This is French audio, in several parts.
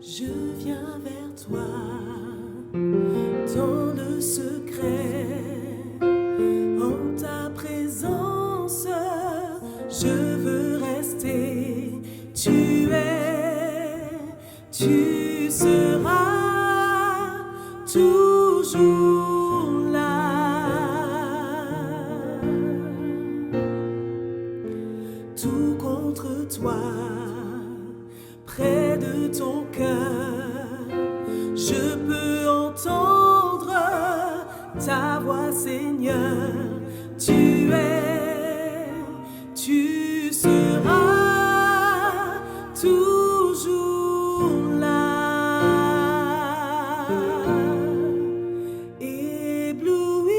Je viens vers toi dans le secret, en ta présence, je veux rester. Tu seras toujours là. Tout contre toi, près de ton cœur, je peux entendre ta voix, Seigneur. Tu seras toujours là. Ébloui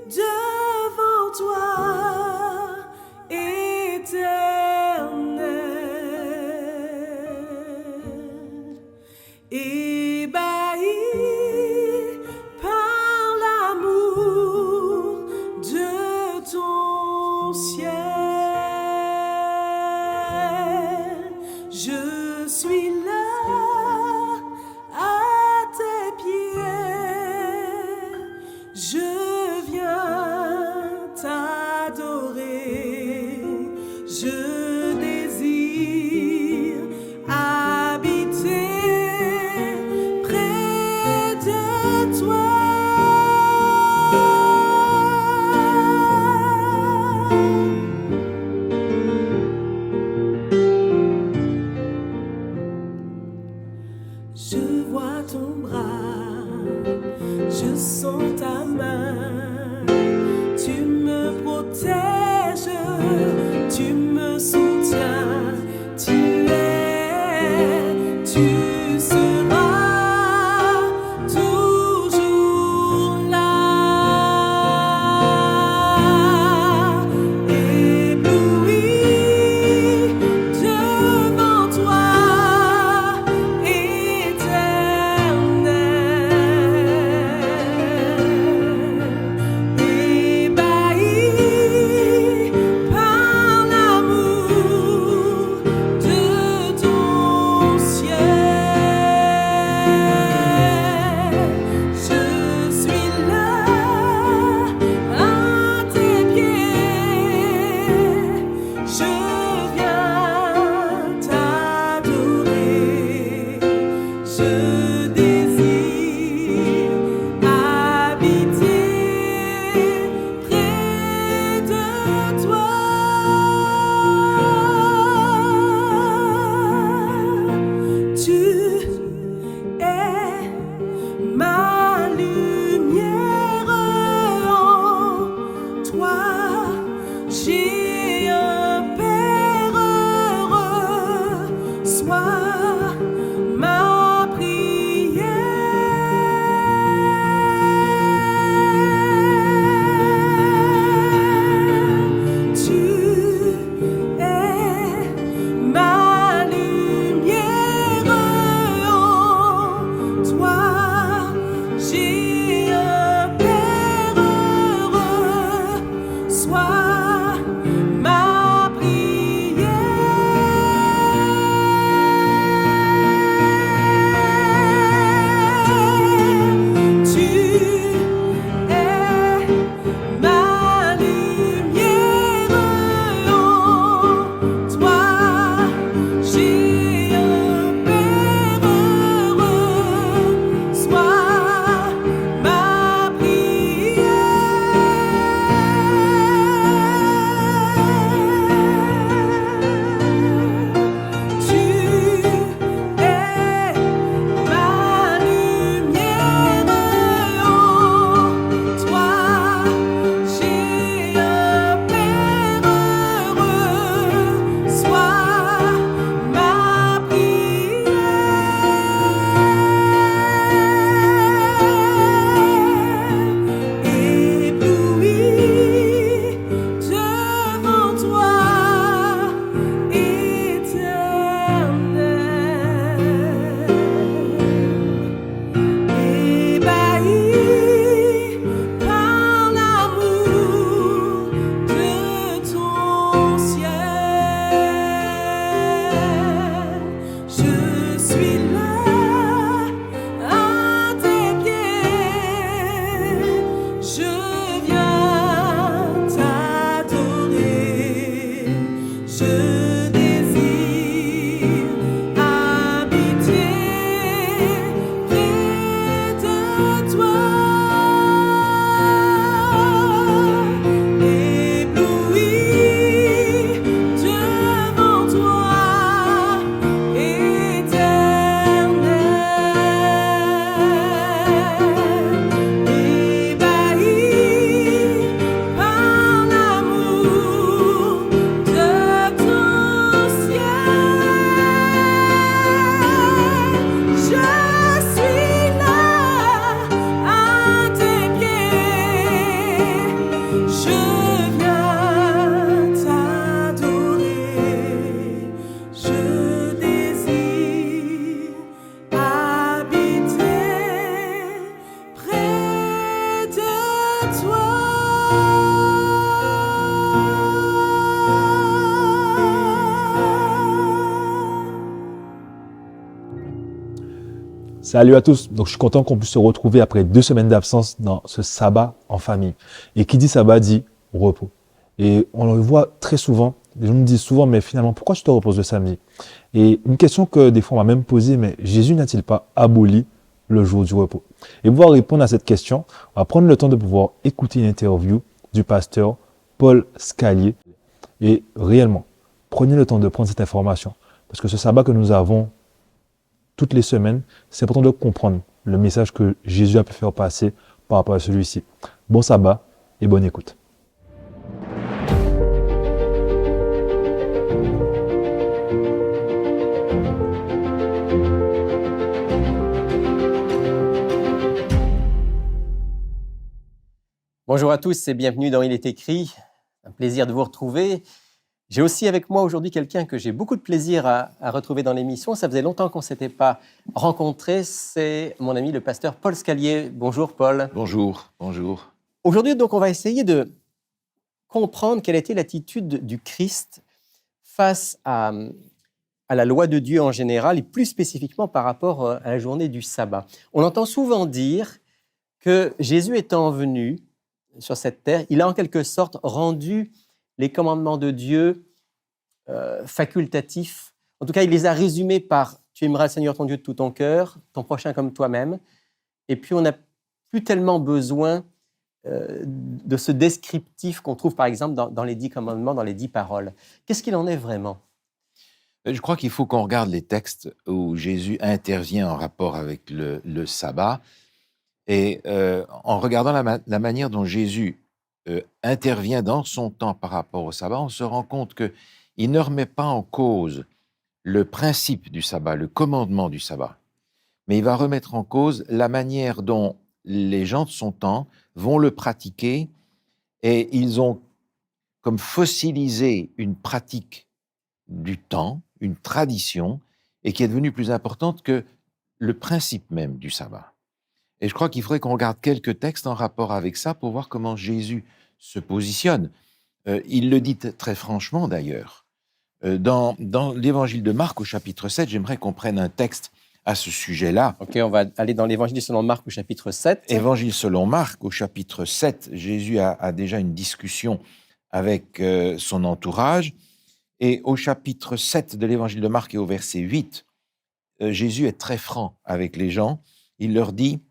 devant toi, ébahi par l'amour de ton ciel. Je suis là à tes pieds, je viens t'adorer, je désire habiter toi. Je vois ton bras, je sens ta main, tu me protèges, tu me soutiens, tu seras ébahi Salut à tous. Donc, je suis content qu'on puisse se retrouver après 2 semaines d'absence dans ce sabbat en famille. Et qui dit sabbat dit repos. Et on le voit très souvent. Les gens me disent souvent, mais finalement, pourquoi tu te reposes le samedi? Et une question que des fois on m'a même posée, mais Jésus n'a-t-il pas aboli le jour du repos? Et pour pouvoir répondre à cette question, on va prendre le temps de pouvoir écouter une interview du pasteur Paul Scalier. Et réellement, prenez le temps de prendre cette information. Parce que ce sabbat que nous avons toutes les semaines, c'est important de comprendre le message que Jésus a pu faire passer par rapport à celui-ci. Bon sabbat et bonne écoute. Bonjour à tous et bienvenue dans Il est écrit. Un plaisir de vous retrouver. J'ai aussi avec moi aujourd'hui quelqu'un que j'ai beaucoup de plaisir à retrouver dans l'émission. Ça faisait longtemps qu'on ne s'était pas rencontrés. C'est mon ami le pasteur Paul Scalier. Bonjour Paul. Bonjour, bonjour. Aujourd'hui, donc, on va essayer de comprendre quelle était l'attitude du Christ face à la loi de Dieu en général et plus spécifiquement par rapport à la journée du sabbat. On entend souvent dire que Jésus étant venu sur cette terre, il a en quelque sorte rendu les commandements de Dieu facultatifs. En tout cas, il les a résumés par « Tu aimeras le Seigneur ton Dieu de tout ton cœur, ton prochain comme toi-même ». Et puis, on n'a plus tellement besoin de ce descriptif qu'on trouve, par exemple, dans les 10 commandements, dans les 10 paroles. Qu'est-ce qu'il en est vraiment? Je crois qu'il faut qu'on regarde les textes où Jésus intervient en rapport avec le sabbat. Et en regardant la manière dont Jésus intervient dans son temps par rapport au sabbat, on se rend compte qu'il ne remet pas en cause le principe du sabbat, le commandement du sabbat, mais il va remettre en cause la manière dont les gens de son temps vont le pratiquer, et ils ont comme fossilisé une pratique du temps, une tradition, et qui est devenue plus importante que le principe même du sabbat. Et je crois qu'il faudrait qu'on regarde quelques textes en rapport avec ça pour voir comment Jésus se positionne. Il le dit très franchement d'ailleurs. Dans l'évangile de Marc au chapitre 7, j'aimerais qu'on prenne un texte à ce sujet-là. Ok, on va aller dans l'évangile selon Marc au chapitre 7. Évangile selon Marc au chapitre 7, Jésus a déjà une discussion avec son entourage. Et au chapitre 7 de l'évangile de Marc et au verset 8, Jésus est très franc avec les gens. Il leur dit: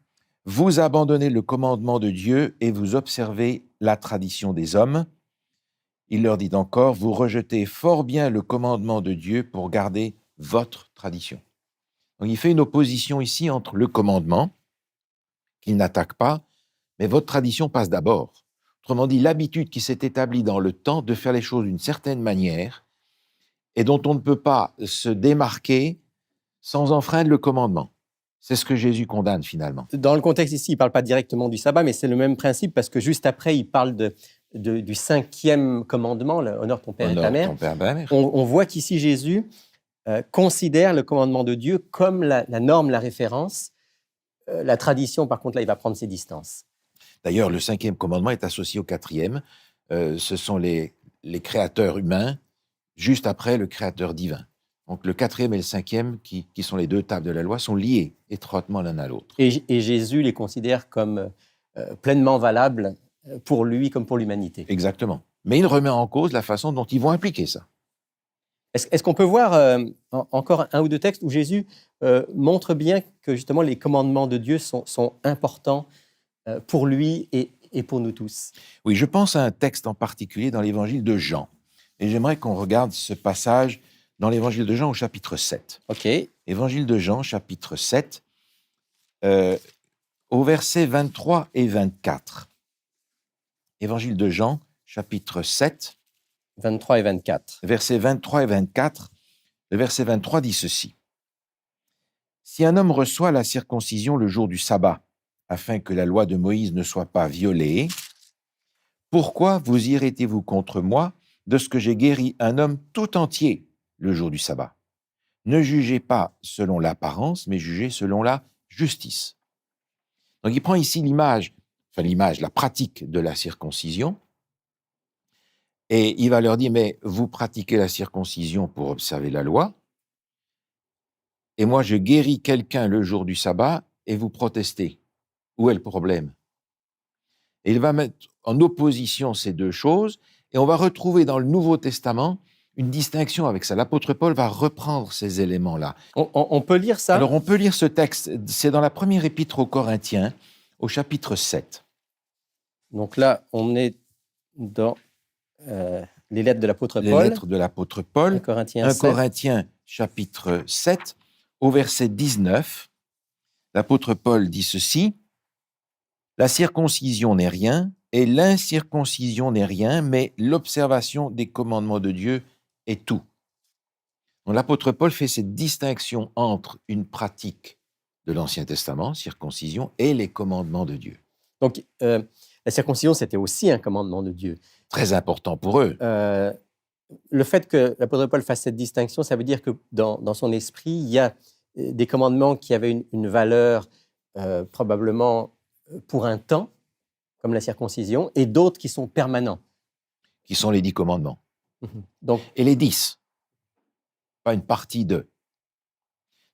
vous abandonnez le commandement de Dieu et vous observez la tradition des hommes. Il leur dit encore: vous rejetez fort bien le commandement de Dieu pour garder votre tradition. Donc il fait une opposition ici entre le commandement, qu'il n'attaque pas, mais votre tradition passe d'abord. Autrement dit, l'habitude qui s'est établie dans le temps de faire les choses d'une certaine manière et dont on ne peut pas se démarquer sans enfreindre le commandement. C'est ce que Jésus condamne finalement. Dans le contexte ici, il ne parle pas directement du sabbat, mais c'est le même principe parce que juste après, il parle du 5e commandement, honore ton père et ta mère. Ton père et ta mère. On voit qu'ici, Jésus considère le commandement de Dieu comme la norme, la référence. La tradition, par contre, là, il va prendre ses distances. D'ailleurs, le 5e commandement est associé au 4e. Ce sont les créateurs humains, juste après le créateur divin. Donc le 4e et le 5e, qui sont les 2 tables de la loi, sont liés étroitement l'un à l'autre. Et Jésus les considère comme pleinement valables pour lui comme pour l'humanité. Exactement. Mais il remet en cause la façon dont ils vont appliquer ça. Est-ce qu'on peut voir encore un ou deux textes où Jésus montre bien que justement les commandements de Dieu sont importants pour lui et pour nous tous? Oui, je pense à un texte en particulier dans l'évangile de Jean. Et j'aimerais qu'on regarde ce passage dans l'évangile de Jean au chapitre 7. Ok. Évangile de Jean, chapitre 7, au verset 23 et 24. Évangile de Jean, chapitre 7, 23 et 24. versets 23 et 24. Le verset 23 dit ceci: si un homme reçoit la circoncision le jour du sabbat, afin que la loi de Moïse ne soit pas violée, pourquoi vous irritez-vous contre moi de ce que j'ai guéri un homme tout entier le jour du sabbat? Ne jugez pas selon l'apparence, mais jugez selon la justice. Donc il prend ici la pratique de la circoncision, et il va leur dire: mais vous pratiquez la circoncision pour observer la loi, et moi je guéris quelqu'un le jour du sabbat et vous protestez. Où est le problème? Et il va mettre en opposition ces deux choses et on va retrouver dans le Nouveau Testament une distinction avec ça. L'apôtre Paul va reprendre ces éléments-là. On peut lire ça? Alors on peut lire ce texte, c'est dans la première épître aux Corinthiens, au chapitre 7. Donc là, on est dans les lettres de l'apôtre Les Paul. lettres de l'apôtre Paul, 1 Corinthiens 1 7. Corinthiens chapitre 7, au verset 19, l'apôtre Paul dit ceci: « La circoncision n'est rien, et l'incirconcision n'est rien, mais l'observation des commandements de Dieu est tout. » Donc l'apôtre Paul fait cette distinction entre une pratique de l'Ancien Testament, circoncision, et les commandements de Dieu. Donc, la circoncision, c'était aussi un commandement de Dieu. Très important pour eux. Le fait que l'apôtre Paul fasse cette distinction, ça veut dire que dans son esprit, il y a des commandements qui avaient une valeur probablement pour un temps, comme la circoncision, et d'autres qui sont permanents. Qui sont les 10 commandements. Donc, Et les 10, pas une partie d'eux.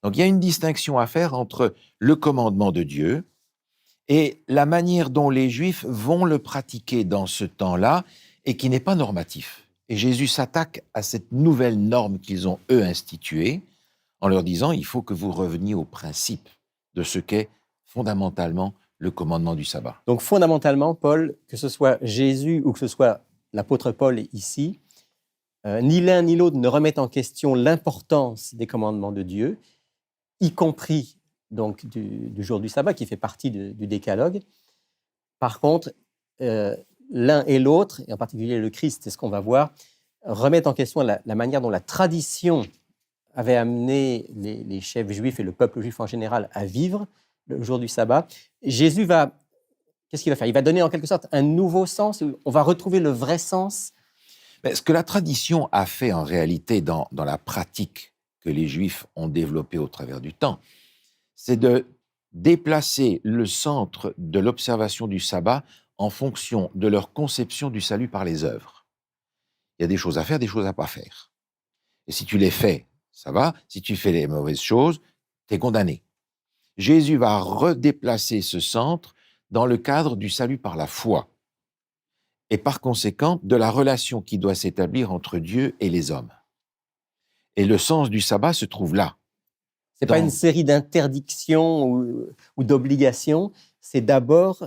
Donc il y a une distinction à faire entre le commandement de Dieu et la manière dont les Juifs vont le pratiquer dans ce temps-là et qui n'est pas normatif. Et Jésus s'attaque à cette nouvelle norme qu'ils ont, eux, instituée, en leur disant, il faut que vous reveniez au principe de ce qu'est fondamentalement le commandement du sabbat. donc fondamentalement, Paul, que ce soit Jésus ou que ce soit l'apôtre Paul ici, ni l'un ni l'autre ne remettent en question l'importance des commandements de Dieu, y compris donc du jour du sabbat qui fait partie du décalogue. Par contre, l'un et l'autre, et en particulier le Christ, c'est ce qu'on va voir, remettent en question la manière dont la tradition avait amené les chefs juifs et le peuple juif en général à vivre le jour du sabbat. Jésus qu'est-ce qu'il va faire? Il va donner en quelque sorte un nouveau sens, on va retrouver le vrai sens. Mais ce que la tradition a fait en réalité dans la pratique que les Juifs ont développée au travers du temps, c'est de déplacer le centre de l'observation du sabbat en fonction de leur conception du salut par les œuvres. Il y a des choses à faire, des choses à pas faire. Et si tu les fais, ça va. Si tu fais les mauvaises choses, tu es condamné. Jésus va redéplacer ce centre dans le cadre du salut par la foi et par conséquent de la relation qui doit s'établir entre Dieu et les hommes. Et le sens du sabbat se trouve là. Ce n'est pas une série d'interdictions ou d'obligations, c'est d'abord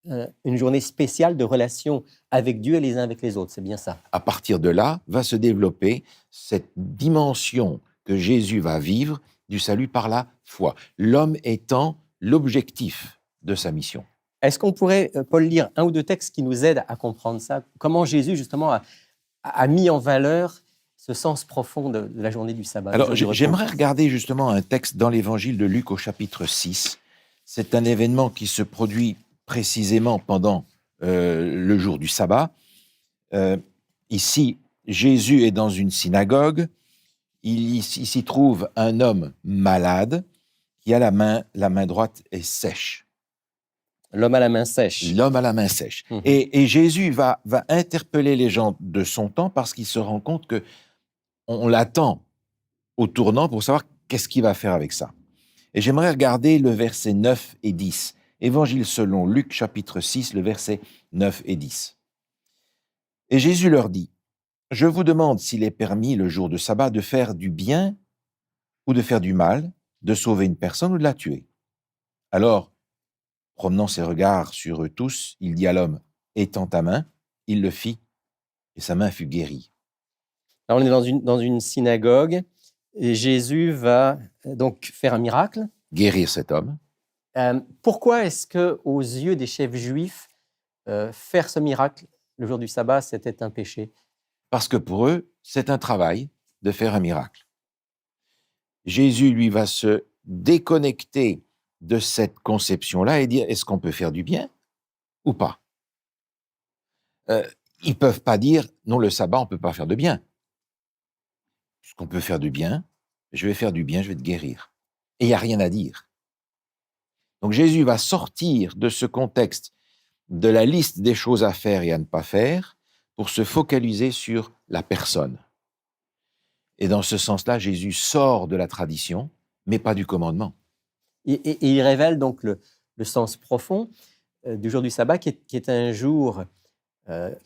une journée spéciale de relation avec Dieu et les uns avec les autres, c'est bien ça. À partir de là, va se développer cette dimension que Jésus va vivre du salut par la foi, l'homme étant l'objectif de sa mission. Est-ce qu'on pourrait, Paul, lire un ou deux textes qui nous aident à comprendre ça? Comment Jésus, justement, a mis en valeur ce sens profond de la journée du sabbat? Alors, j'aimerais regarder justement un texte dans l'évangile de Luc au chapitre 6. C'est un événement qui se produit précisément pendant le jour du sabbat. Ici, Jésus est dans une synagogue. Il s'y trouve un homme malade qui a la main droite est sèche. L'homme à la main sèche. L'homme à la main sèche. Mmh. Et Jésus va interpeller les gens de son temps parce qu'il se rend compte que on l'attend au tournant pour savoir qu'est-ce qu'il va faire avec ça. Et j'aimerais regarder le verset 9 et 10. Évangile selon Luc, chapitre 6, le verset 9 et 10. Et Jésus leur dit, « Je vous demande s'il est permis le jour de sabbat de faire du bien ou de faire du mal, de sauver une personne ou de la tuer. » Alors, promenant ses regards sur eux tous, il dit à l'homme, « Étends ta main. » Il le fit, et sa main fut guérie. Là, on est dans une synagogue, et Jésus va donc faire un miracle. Guérir cet homme. Pourquoi est-ce qu'aux yeux des chefs juifs, faire ce miracle le jour du sabbat, c'était un péché? Parce que pour eux, c'est un travail de faire un miracle. Jésus, lui, va se déconnecter de cette conception-là et dire, est-ce qu'on peut faire du bien ou pas? Ils ne peuvent pas dire, non, le sabbat, on ne peut pas faire de bien. Puisqu'on peut faire du bien, je vais faire du bien, je vais te guérir. Et il n'y a rien à dire. Donc Jésus va sortir de ce contexte de la liste des choses à faire et à ne pas faire pour se focaliser sur la personne. Et dans ce sens-là, Jésus sort de la tradition, mais pas du commandement. Et il révèle donc le sens profond du jour du sabbat, qui est un jour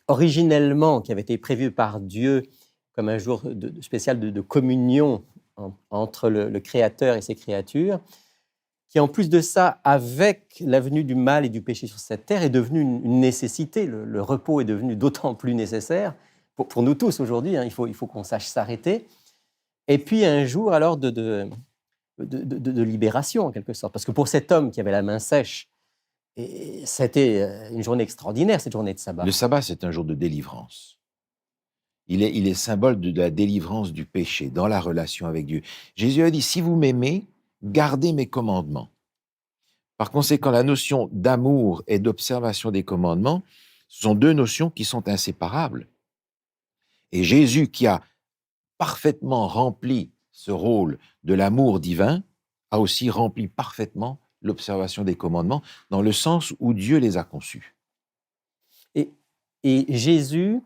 originellement, qui avait été prévu par Dieu comme un jour spécial de communion entre le Créateur et ses créatures, qui en plus de ça, avec la venue du mal et du péché sur cette terre, est devenu une nécessité. Le repos est devenu d'autant plus nécessaire pour nous tous aujourd'hui. Il faut qu'on sache s'arrêter. Et puis un jour alors de libération en quelque sorte. Parce que pour cet homme qui avait la main sèche, c'était une journée extraordinaire, cette journée de sabbat. Le sabbat, c'est un jour de délivrance. Il est symbole de la délivrance du péché dans la relation avec Dieu. Jésus a dit, si vous m'aimez, gardez mes commandements. Par conséquent, la notion d'amour et d'observation des commandements, ce sont deux notions qui sont inséparables. Et Jésus, qui a parfaitement rempli ce rôle de l'amour divin, a aussi rempli parfaitement l'observation des commandements, dans le sens où Dieu les a conçus. Et Jésus,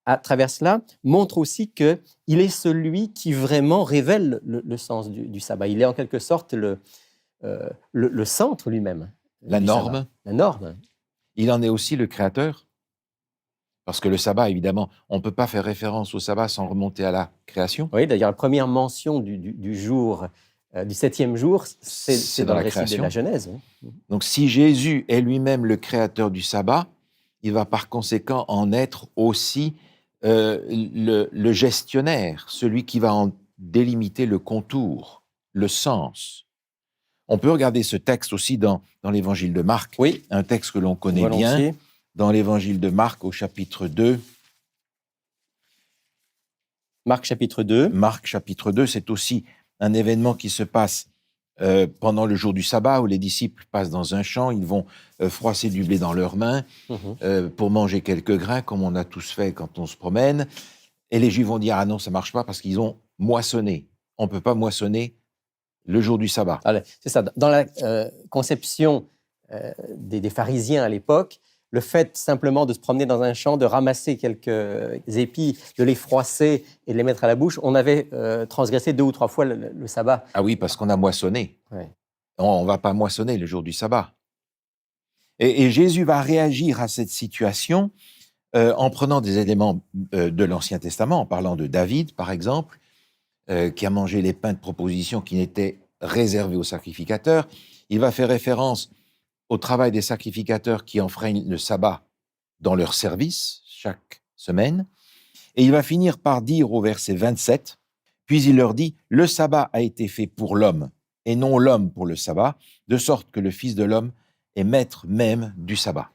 à travers cela, montre aussi qu'il est celui qui vraiment révèle le sens du sabbat. Il est en quelque sorte le centre lui-même. La norme. Sabbat. La norme. Il en est aussi le créateur. Parce que le sabbat, évidemment, on ne peut pas faire référence au sabbat sans remonter à la création. Oui, d'ailleurs, la première mention du jour, du 7e jour, c'est dans le récit de la Genèse. Oui. Donc, si Jésus est lui-même le créateur du sabbat, il va par conséquent en être aussi le gestionnaire, celui qui va en délimiter le contour, le sens. On peut regarder ce texte aussi dans l'évangile de Marc, oui, un texte que l'on connaît bien, dans l'évangile de Marc au chapitre 2. Marc chapitre 2. Marc chapitre 2, c'est aussi un événement qui se passe pendant le jour du sabbat, où les disciples passent dans un champ, ils vont froisser du blé dans leurs mains pour manger quelques grains, comme on a tous fait quand on se promène. Et les Juifs vont dire, ah non, ça ne marche pas parce qu'ils ont moissonné. On ne peut pas moissonner le jour du sabbat. Alors, c'est ça. Dans la conception des pharisiens à l'époque, le fait simplement de se promener dans un champ, de ramasser quelques épis, de les froisser et de les mettre à la bouche, on avait transgressé 2 ou 3 fois le sabbat. Ah oui, parce qu'on a moissonné. Ouais. On ne va pas moissonner le jour du sabbat. Et Jésus va réagir à cette situation en prenant des éléments de l'Ancien Testament, en parlant de David, par exemple, qui a mangé les pains de proposition qui n'étaient réservés aux sacrificateurs. Il va faire référence au travail des sacrificateurs qui enfreignent le sabbat dans leur service chaque semaine. Et il va finir par dire au verset 27, « Puis il leur dit, le sabbat a été fait pour l'homme, et non l'homme pour le sabbat, de sorte que le Fils de l'homme est maître même du sabbat. »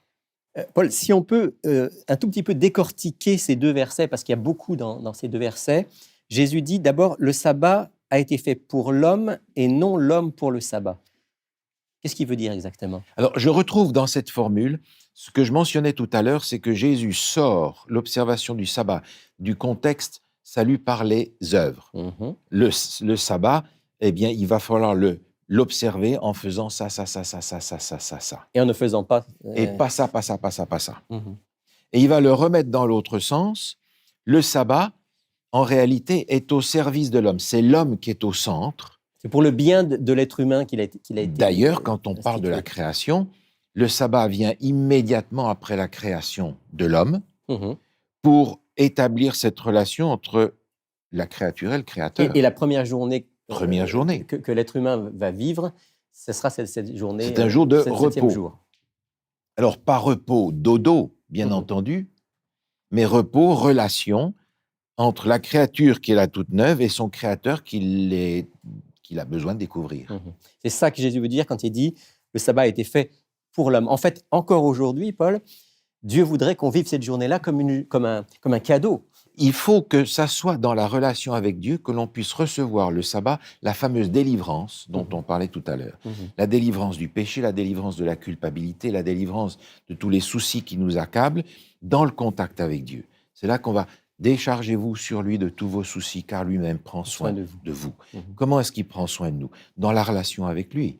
Paul, si on peut un tout petit peu décortiquer ces 2 versets, parce qu'il y a beaucoup dans ces 2 versets, Jésus dit d'abord, le sabbat a été fait pour l'homme et non l'homme pour le sabbat. Qu'est-ce qu'il veut dire exactement? Alors, je retrouve dans cette formule ce que je mentionnais tout à l'heure, c'est que Jésus sort l'observation du sabbat du contexte salut par les œuvres. Le sabbat, eh bien, il va falloir l'observer en faisant ça. Et en ne faisant pas... Et pas ça. Et il va le remettre dans l'autre sens. Le sabbat, en réalité, est au service de l'homme. C'est l'homme qui est au centre. C'est pour le bien de l'être humain qu'il a été... D'ailleurs, quand on parle de la création, le sabbat vient immédiatement après la création de l'homme pour établir cette relation entre la créature et le créateur. Et la première journée, que l'être humain va vivre, ce sera cette journée. C'est un jour de repos. Jour. Alors, pas repos dodo, bien entendu, mais repos, relation entre la créature qui est là toute neuve et son créateur qu'il a besoin de découvrir. C'est ça que Jésus veut dire quand il dit le sabbat a été fait pour l'homme. En fait, encore aujourd'hui, Paul, Dieu voudrait qu'on vive cette journée-là comme un cadeau. Il faut que ça soit dans la relation avec Dieu que l'on puisse recevoir le sabbat, la fameuse délivrance dont on parlait tout à l'heure. La délivrance du péché, la délivrance de la culpabilité, la délivrance de tous les soucis qui nous accablent dans le contact avec Dieu. C'est là qu'on va déchargez-vous sur lui de tous vos soucis, car lui-même prend soin de vous. Comment est-ce qu'il prend soin de nous? Dans la relation avec lui.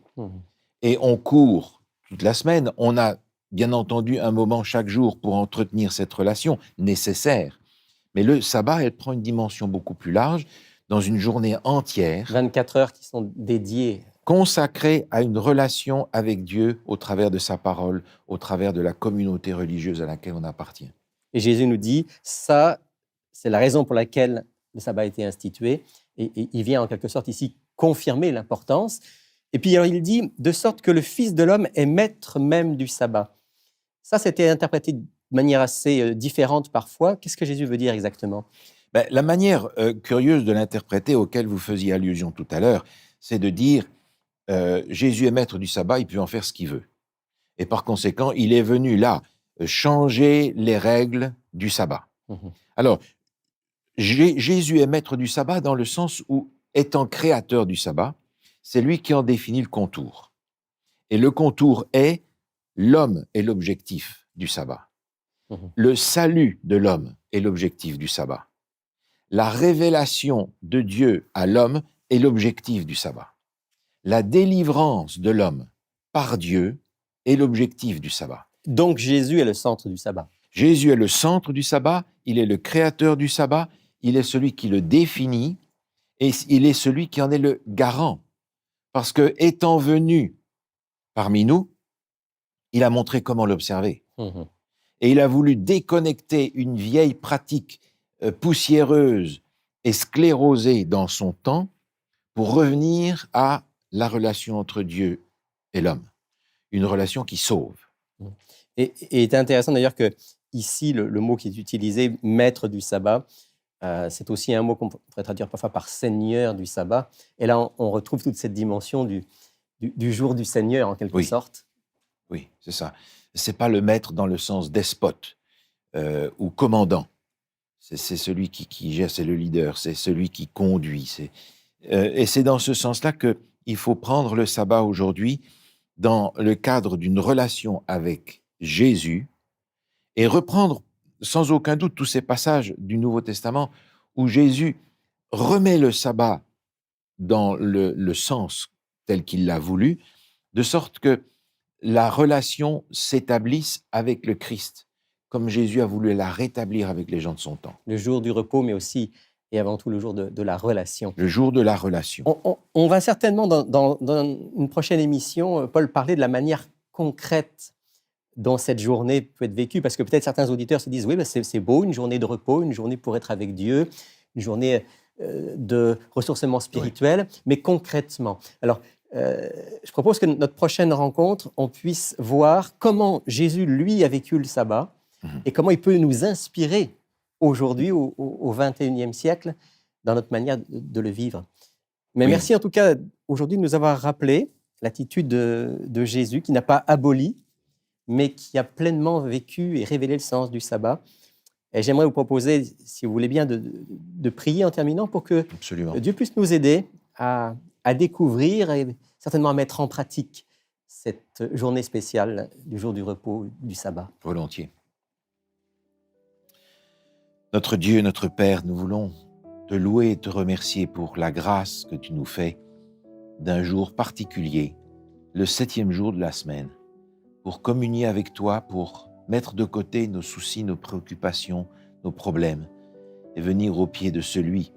Et on court toute la semaine. On a bien entendu un moment chaque jour pour entretenir cette relation nécessaire. Mais le sabbat, elle prend une dimension beaucoup plus large, dans une journée entière, 24 heures qui sont dédiées. consacrée à une relation avec Dieu au travers de sa parole, au travers de la communauté religieuse à laquelle on appartient. Et Jésus nous dit, ça, c'est la raison pour laquelle le sabbat a été institué. Et il vient en quelque sorte ici confirmer l'importance. Et puis alors il dit, de sorte que le Fils de l'homme est maître même du sabbat. Ça, c'était interprété de manière assez différente parfois. Qu'est-ce que Jésus veut dire exactement? Ben, la manière curieuse de l'interpréter auquel vous faisiez allusion tout à l'heure, c'est de dire Jésus est maître du sabbat, il peut en faire ce qu'il veut. Et par conséquent, il est venu là changer les règles du sabbat. Alors, Jésus est maître du sabbat dans le sens où, étant créateur du sabbat, c'est lui qui en définit le contour. Et le contour est l'homme est l'objectif du sabbat. Le salut de l'homme est l'objectif du sabbat. La révélation de Dieu à l'homme est l'objectif du sabbat. La délivrance de l'homme par Dieu est l'objectif du sabbat. Donc Jésus est le centre du sabbat. Jésus est le centre du sabbat, il est le créateur du sabbat, il est celui qui le définit et il est celui qui en est le garant. Parce que, étant venu parmi nous, il a montré comment l'observer. Et il a voulu déconnecter une vieille pratique poussiéreuse et sclérosée dans son temps pour revenir à la relation entre Dieu et l'homme. Une relation qui sauve. Et il est intéressant d'ailleurs que ici, le mot qui est utilisé, maître du sabbat, c'est aussi un mot qu'on pourrait traduire parfois par seigneur du sabbat. Et là, on retrouve toute cette dimension du jour du Seigneur, en quelque sorte. Oui, c'est ça. C'est pas le maître dans le sens despote ou commandant. C'est celui qui gère, c'est le leader, c'est celui qui conduit. Et c'est dans ce sens-là qu'il faut prendre le sabbat aujourd'hui dans le cadre d'une relation avec Jésus et reprendre sans aucun doute tous ces passages du Nouveau Testament où Jésus remet le sabbat dans le sens tel qu'il l'a voulu, de sorte que la relation s'établisse avec le Christ, comme Jésus a voulu la rétablir avec les gens de son temps. Le jour du repos, mais aussi et avant tout le jour de la relation. Le jour de la relation. On va certainement, dans une prochaine émission, Paul, parler de la manière concrète dont cette journée peut être vécue, parce que peut-être certains auditeurs se disent, oui, ben c'est beau, une journée de repos, une journée pour être avec Dieu, une journée de ressourcement spirituel, mais concrètement. Alors, je propose que notre prochaine rencontre, on puisse voir comment Jésus, lui, a vécu le sabbat et comment il peut nous inspirer aujourd'hui, au XXIe siècle, dans notre manière de le vivre. Mais merci en tout cas, aujourd'hui, de nous avoir rappelé l'attitude de Jésus, qui n'a pas aboli, mais qui a pleinement vécu et révélé le sens du sabbat. Et j'aimerais vous proposer, si vous voulez bien, de prier en terminant pour que Dieu puisse nous aider à découvrir et certainement à mettre en pratique cette journée spéciale du jour du repos, du sabbat. Volontiers. Notre Dieu, notre Père, nous voulons te louer et te remercier pour la grâce que tu nous fais d'un jour particulier, le 7e jour de la semaine, pour communier avec toi, pour mettre de côté nos soucis, nos préoccupations, nos problèmes, et venir au pied de celui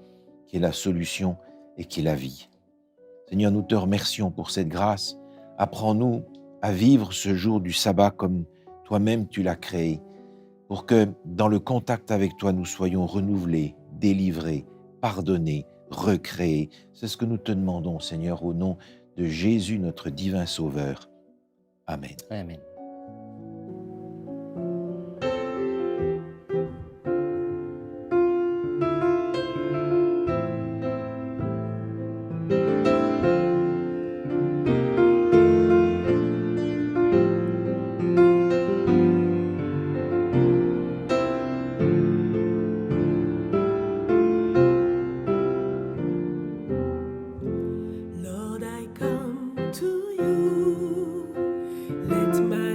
qui est la solution et qui est la vie. Seigneur, nous te remercions pour cette grâce. Apprends-nous à vivre ce jour du sabbat comme toi-même tu l'as créé, pour que dans le contact avec toi, nous soyons renouvelés, délivrés, pardonnés, recréés. C'est ce que nous te demandons, Seigneur, au nom de Jésus, notre divin Sauveur. Amen. Amen. Lord, I come to you. Let my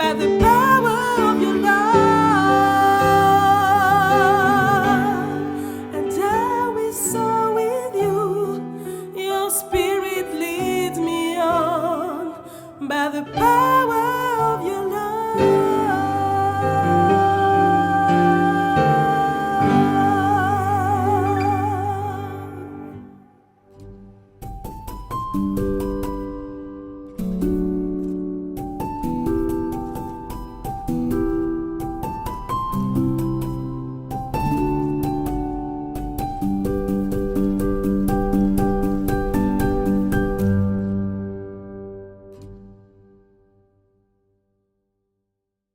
by the blood